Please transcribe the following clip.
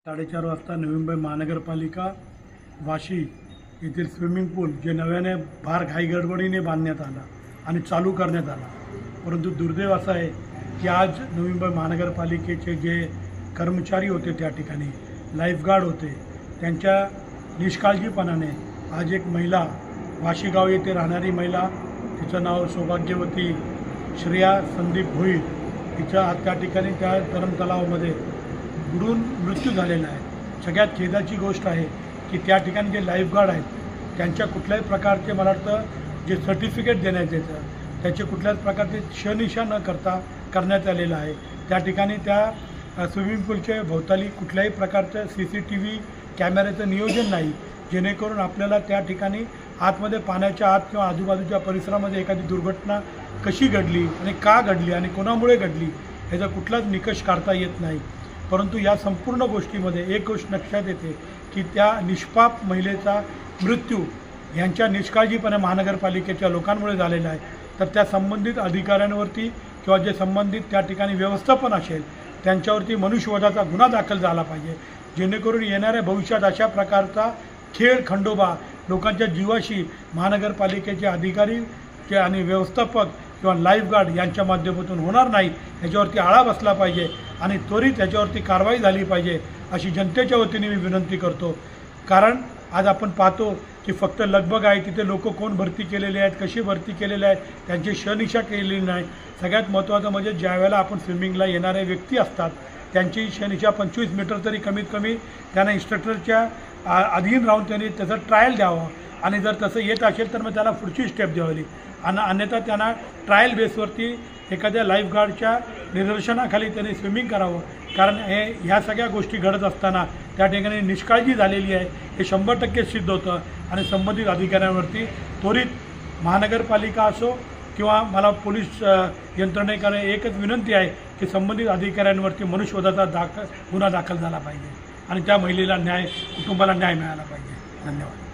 4:30 वाजता नवी मुंबई महानगरपालिका वाशी येथील स्विमिंग पूल जे नव्याने फार घाईगडबडीने बांधण्यात आला आणि चालू करण्यात आला, परंतु दुर्दैव असं आहे की आज नवी मुंबई महानगरपालिकेचे जे कर्मचारी होते, त्या ठिकाणी लाईफगार्ड होते, त्यांच्या निष्काळजीपणाने आज एक महिला, वाशीगाव येथे राहणारी महिला, तिचं नाव सौभाग्यवती श्रेया संदीप भोईर, तिचा आज त्या ठिकाणी त्या तलावामध्ये बुडून मृत्यू झालेला आहे। सगळ्यात खेदाची गोष्ट आहे की त्या ठिकाणी जे लाईफगार्ड आहेत त्यांच्या कुठल्याही प्रकारचे, मला वाटतं जे सर्टिफिकेट देण्यात येतं त्याचे कुठल्याच प्रकारचे शनिशा न करता करण्यात आलेलं आहे। त्या ठिकाणी त्या स्विमिंग पूलचे भोवताली कुठल्याही प्रकारचं CCTV कॅमेऱ्याचं नियोजन नाही, जेणेकरून आपल्याला त्या ठिकाणी आतमध्ये पाण्याच्या आत किंवा आजूबाजूच्या परिसरामध्ये एखादी दुर्घटना कशी घडली आणि का घडली आणि कोणामुळे घडली याचा कुठलाच निकष काढता येत नाही। परंतु या संपूर्ण गोष्टीमध्ये एक गोष्ट लक्षात येते की त्या निष्पाप महिलेचा मृत्यू यांच्या निष्काळजीपणे महानगरपालिकेच्या लोकांमुळे झालेला आहे। तर त्या संबंधित अधिकाऱ्यांवरती किंवा जे संबंधित त्या ठिकाणी व्यवस्थापन असेल त्यांच्यावरती मनुष्यवधाचा गुन्हा दाखल झाला पाहिजे, जेणेकरून येणाऱ्या भविष्यात अशा प्रकारचा खेळ खंडोबा लोकांच्या जीवाशी महानगरपालिकेचे अधिकारी आणि व्यवस्थापक किंवा लाईफगार्ड यांच्या माध्यमातून होणार नाही, याच्यावरती आळा बसला पाहिजे आणि त्वरित याच्यावरती कारवाई झाली पाहिजे अशी जनतेच्या वतीने मी विनंती करतो। कारण आज आपण पाहतो की फक्त लगबग आहे, तिथे लोक कोण भरती केलेले आहेत, कशी भरती केलेले आहेत, त्यांची शनिशा केलेली नाही। सगळ्यात महत्त्वाचं म्हणजे ज्यावेळेला आपण स्विमिंगला येणारे व्यक्ती असतात त्यांची शनिशा 25 मीटर तरी कमीत कमी त्यांना इन्स्ट्रक्टरच्या अधीन राहून त्यांनी त्याचं ट्रायल द्यावं आणि जर तसं येत असेल तर मग त्याला पुढची स्टेप द्यावी आणि अन्यथा त्यांना ट्रायल बेसवरती एखाद्या लाईफगार्डच्या निदर्शनाखाली त्यांनी स्विमिंग करावं। कारण ह्या सगळ्या गोष्टी घडत असताना त्या ठिकाणी निष्काळजी झालेली आहे हे 100% सिद्ध होतं आणि संबंधित अधिकाऱ्यांवरती त्वरित महानगरपालिका असो किंवा मला पोलीस यंत्रणेकडे एकच विनंती आहे की संबंधित अधिकाऱ्यांवरती मनुष्यवधाचा गुन्हा दाखल झाला पाहिजे आणि त्या महिलेला कुटुंबाला न्याय मिळाला पाहिजे। धन्यवाद।